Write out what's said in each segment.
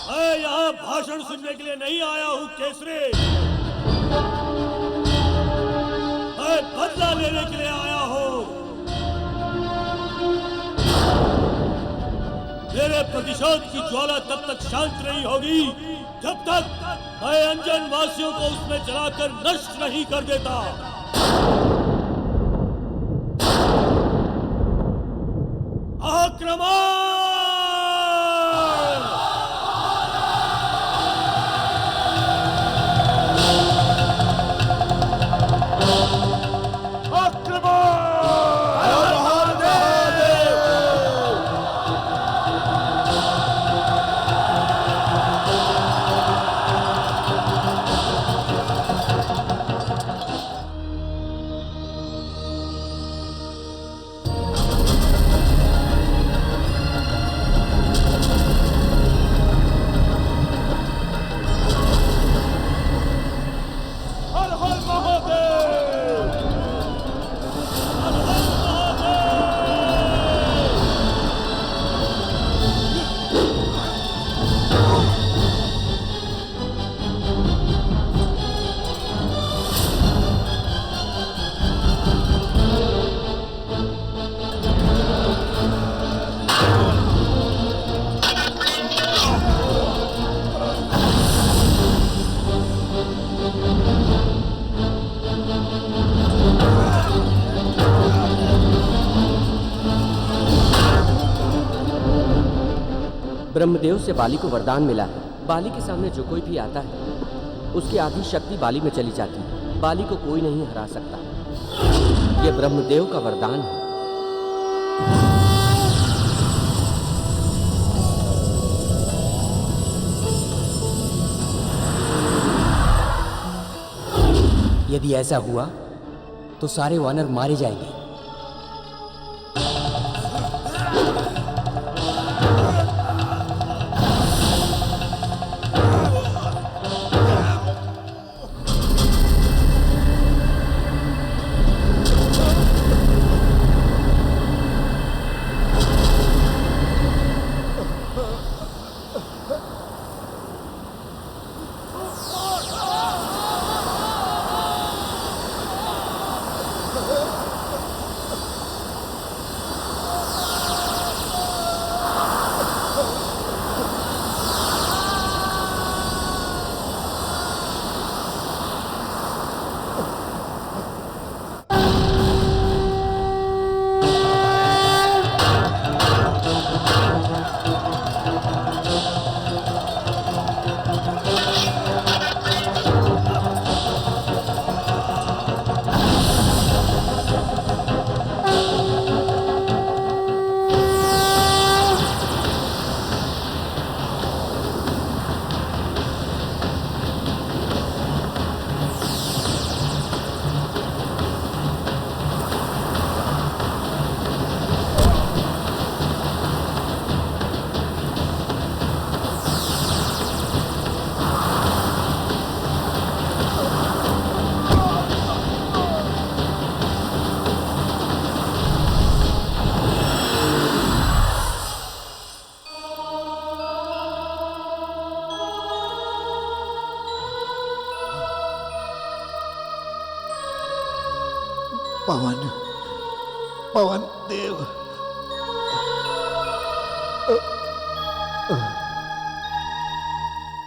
मैं यहाँ भाषण सुनने के लिए नहीं आया हूँ केसरी, मैं बदला लेने के लिए आया हूँ। मेरे प्रतिशोध की ज्वाला तब तक शांत नहीं होगी जब तक मैं अंजन वासियों को उसमें जलाकर नष्ट नहीं कर देता। आक्रमण! ब्रह्मदेव से बाली को वरदान मिला है। बाली के सामने जो कोई भी आता है उसकी आधी शक्ति बाली में चली जाती है। बाली को कोई नहीं हरा सकता। यह ब्रह्मदेव का वरदान है। यदि ऐसा हुआ तो सारे वानर मारे जाएंगे। पवन, पवन देव,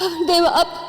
पवन देव आप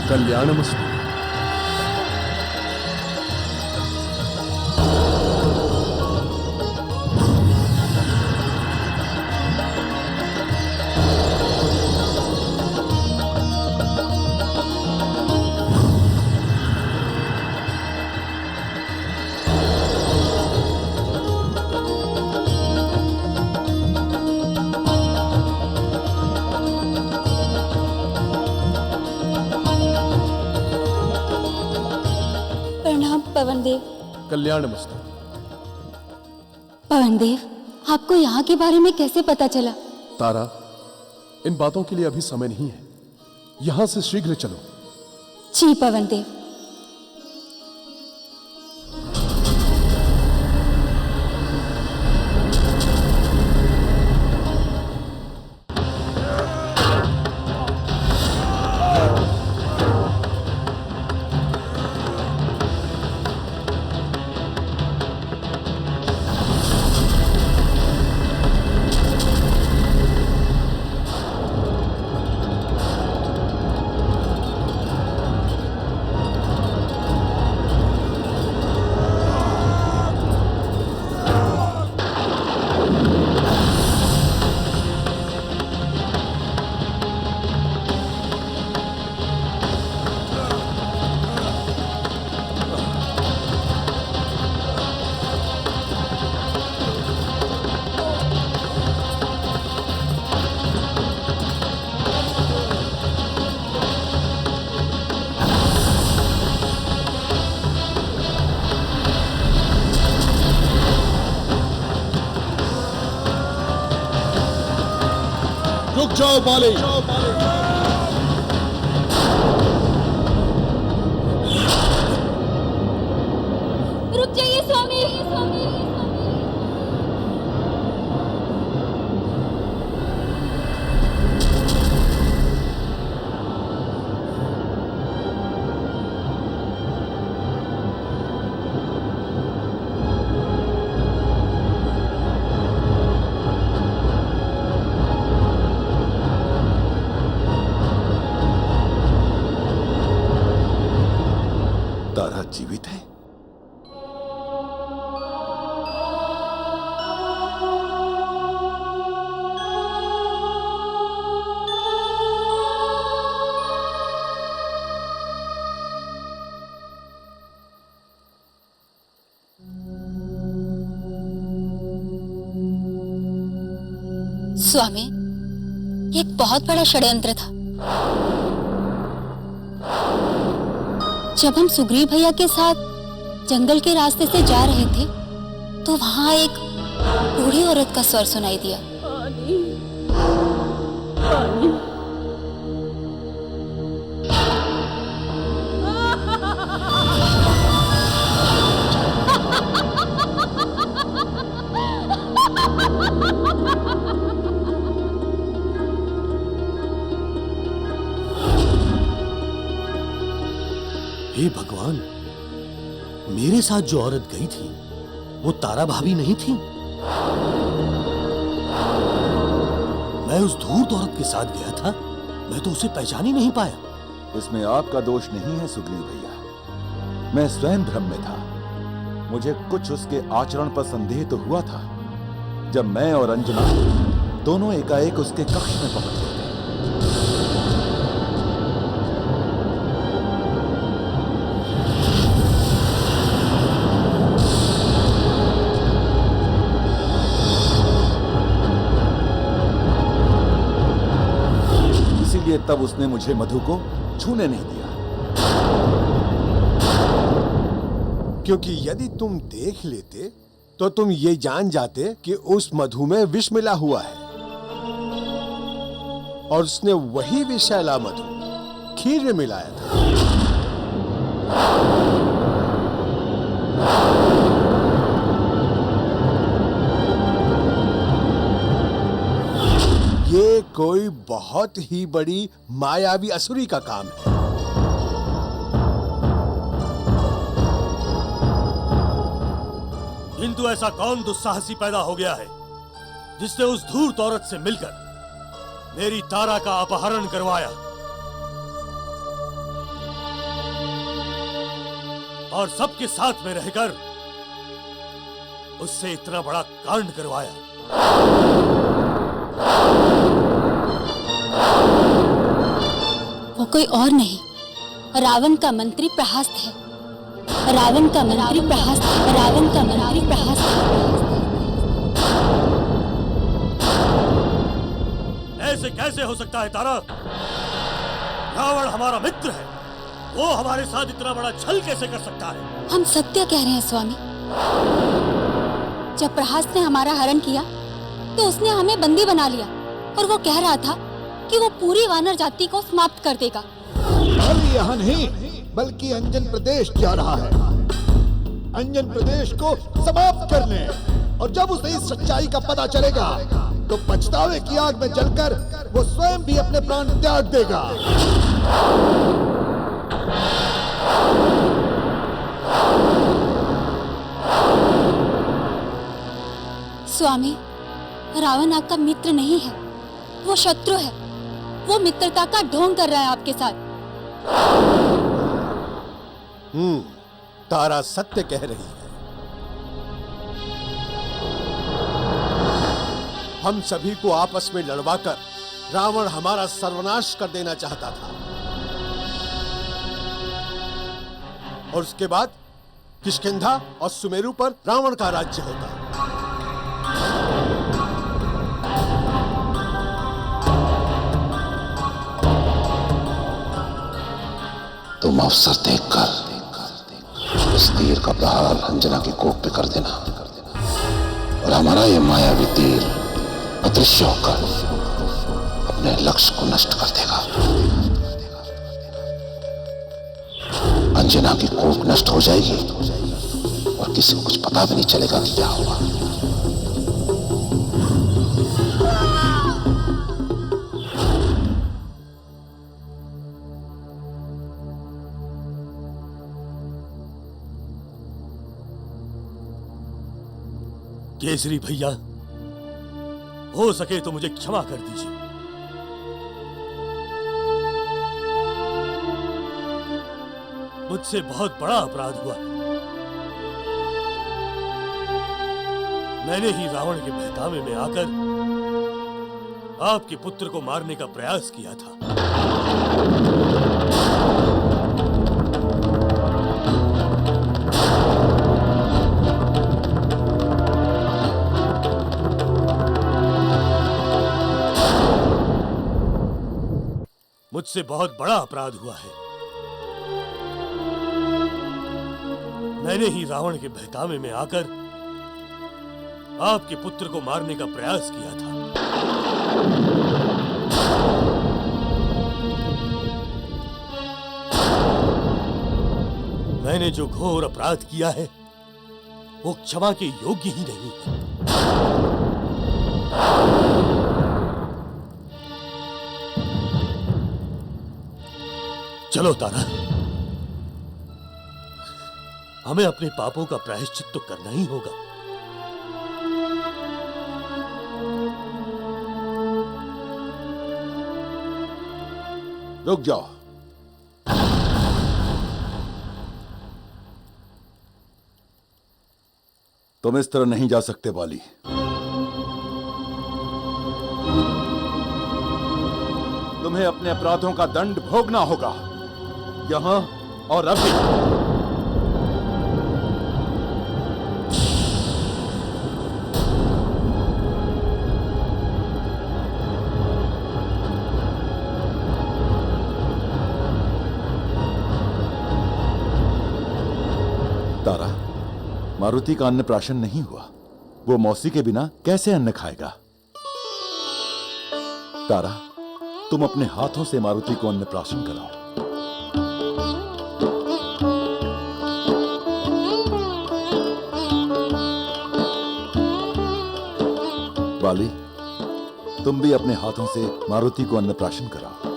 कल्याणमस्तु। पवन देव। कल्याणमस्तु। पवन देव, आपको यहाँ के बारे में कैसे पता चला? तारा, इन बातों के लिए अभी समय नहीं है, यहां से शीघ्र चलो। जी पवन देव। रुक जाओ बाली। रुक जाइए स्वामी। तारा जीवित है? स्वामी, ये एक बहुत बड़ा षड्यंत्र था। जब हम सुग्रीव भैया के साथ जंगल के रास्ते से जा रहे थे तो वहां एक बूढ़ी औरत का स्वर सुनाई दिया। हे भगवान, मेरे साथ जो औरत गई थी वो तारा भाभी नहीं थी। मैं उस धूर्त औरत के साथ गया था, मैं तो उसे पहचान ही नहीं पाया। इसमें आपका दोष नहीं है सुग्रीव भैया, मैं स्वयं भ्रम में था। मुझे कुछ उसके आचरण पर संदेह तो हुआ था जब मैं और अंजना दोनों एकाएक उसके कक्ष में पहुंच गए। इसीलिए तब उसने मुझे मधु को छूने नहीं दिया। क्योंकि यदि तुम देख लेते तो तुम ये जान जाते कि उस मधु में विष मिला हुआ है और उसने वही विषैला मधु खीर में मिलाया था। ये कोई बहुत ही बड़ी मायावी असुरी का काम है। किंतु ऐसा कौन दुस्साहसी पैदा हो गया है जिसने उस धूर्त औरत से मिलकर मेरी तारा का अपहरण करवाया और सबके साथ में रहकर उससे इतना बड़ा कांड करवाया। वो कोई और नहीं, रावण का मंत्री प्रहस्त है। रावण का मंत्री प्रहस्त, रावण का मंत्री प्रहस्त। ऐसे कैसे हो सकता है तारा? रावण हमारा मित्र है, वो हमारे साथ इतना बड़ा छल कैसे कर सकता है? हम सत्य कह रहे हैं स्वामी। जब प्रहस्त ने हमारा हरण किया तो उसने हमें बंदी बना लिया और वो कह रहा था कि वो पूरी वानर जाति को समाप्त कर देगा। खाली यहाँ नहीं बल्कि अंजन प्रदेश जा रहा है, अंजन प्रदेश को समाप्त करने। और जब उसे इस सच्चाई का पता चलेगा तो पछतावे की आग में जलकर वो स्वयं भी अपने प्राण त्याग देगा। स्वामी, रावण आपका मित्र नहीं है, वो शत्रु है। वो मित्रता का ढोंग कर रहा है आपके साथ। तारा सत्य कह रही है। हम सभी को आपस में लड़वाकर रावण हमारा सर्वनाश कर देना चाहता था और उसके बाद किष्किंधा और सुमेरु पर रावण का राज्य होता। तुम अवसर देखकर इस तीर का प्रहार अंजना की कोख पे कर देना और हमारा ये मायावी तीर अदृश्य होकर अपने लक्ष्य को नष्ट कर देगा। अंजना की कोख नष्ट हो जाएगी और किसी को कुछ पता भी नहीं चलेगा कि क्या हुआ। केसरी भैया, हो सके तो मुझे क्षमा कर दीजिए। मुझसे बहुत बड़ा अपराध हुआ। मैंने ही रावण के बहकावे में आकर आपके पुत्र को मारने का प्रयास किया था। मुझसे बहुत बड़ा अपराध हुआ है। मैंने ही रावण के बहकावे में आकर आपके पुत्र को मारने का प्रयास किया था। मैंने जो घोर अपराध किया है वो क्षमा के योग्य ही नहीं है। चलो तारा, हमें अपने पापों का प्रायश्चित तो करना ही होगा। रुक जाओ। तुम इस तरह नहीं जा सकते बाली। तुम्हें अपने अपराधों का दंड भोगना होगा, यहां और अभी। तारा, मारुति का अन्न प्राशन नहीं हुआ। वो मौसी के बिना कैसे अन्न खाएगा? तारा, तुम अपने हाथों से मारुति को अन्न प्राशन कराओ। बाली, तुम भी अपने हाथों से मारुति को अन्न प्राशन कराओ।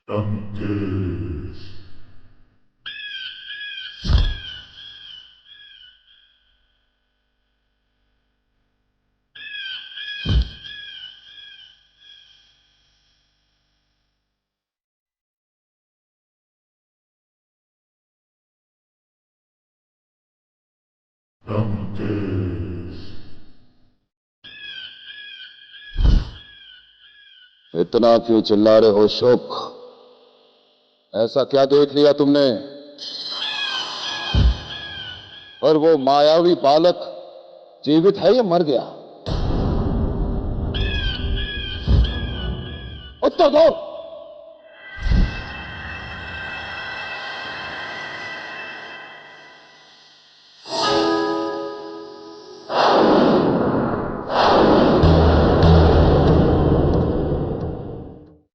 Danke. इतना क्यों चिल्ला रहे हो शोक? ऐसा क्या देख लिया तुमने? और वो मायावी बालक जीवित है या मर गया? उत्तर दो।